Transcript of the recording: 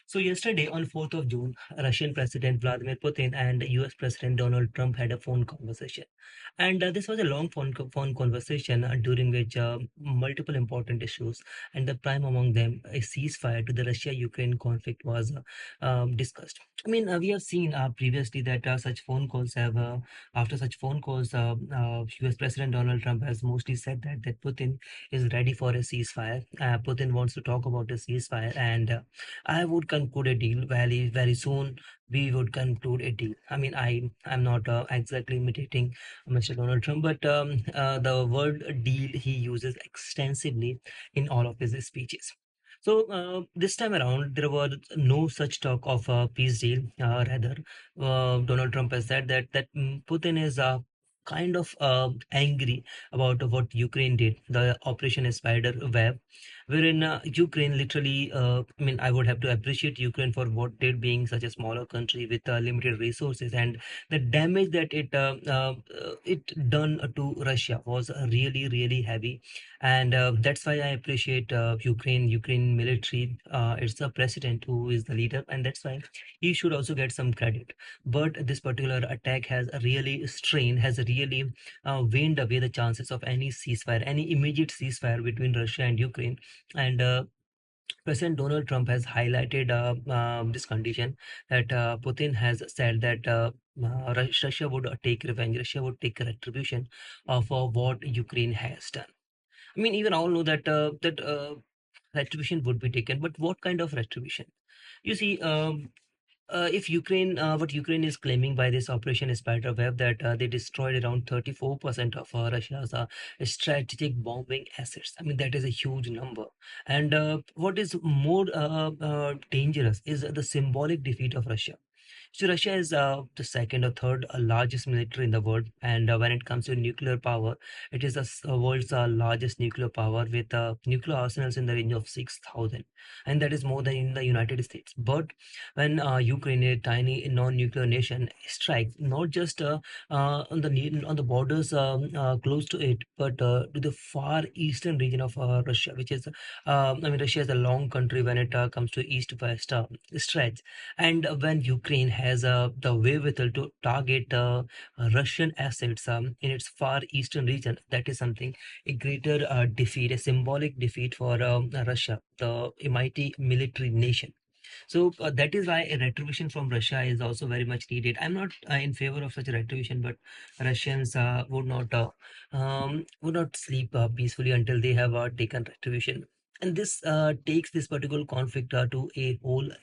So yesterday, on 4th of June, Russian President Vladimir Putin and US President Donald Trump had a phone conversation. And this was a long phone conversation during which multiple important issues, and the prime among them, a ceasefire to the Russia-Ukraine conflict was discussed. I mean, we have seen previously that after such phone calls, US President Donald Trump has mostly said that Putin is ready for a ceasefire. Putin wants to talk about a ceasefire, and I would conclude a deal very, very soon. We would conclude a deal. I mean, I'm not exactly imitating Mr. Donald Trump, but the word deal he uses extensively in all of his speeches. So this time around, there was no such talk of a peace deal. Rather, Donald Trump has said that Putin is kind of angry about what Ukraine did, the Operation Spider Web, wherein Ukraine literally, I mean, I would have to appreciate Ukraine for what did, being such a smaller country with limited resources, and the damage that it done to Russia was really, really heavy, and that's why I appreciate Ukraine military. It's the president who is the leader, and that's why he should also get some credit. But this particular attack has really waned away the chances of any ceasefire, any immediate ceasefire between Russia and Ukraine. And President Donald Trump has highlighted this condition that Putin has said that Russia would take revenge, Russia would take retribution for what Ukraine has done. I mean, even all know that retribution would be taken, but what kind of retribution? You see, if Ukraine, what Ukraine is claiming by this Operation Spiderweb, that they destroyed around 34% of Russia's strategic bombing assets. I mean, that is a huge number. And what is more dangerous is the symbolic defeat of Russia. So Russia is the second or third largest military in the world, and when it comes to nuclear power, it is the world's largest nuclear power with nuclear arsenals in the range of 6,000, and that is more than in the United States. But when Ukraine, a tiny non-nuclear nation, strikes not just on the borders close to it, but to the far eastern region of Russia, which is, I mean, Russia is a long country when it comes to east-west stretch, and when Ukraine has the wherewithal to target Russian assets in its far eastern region, that is something, a greater defeat, a symbolic defeat for Russia, the a mighty military nation. So that is why a retribution from Russia is also very much needed. I'm not in favor of such a retribution, but Russians would not sleep peacefully until they have taken retribution. And this takes this particular conflict to a whole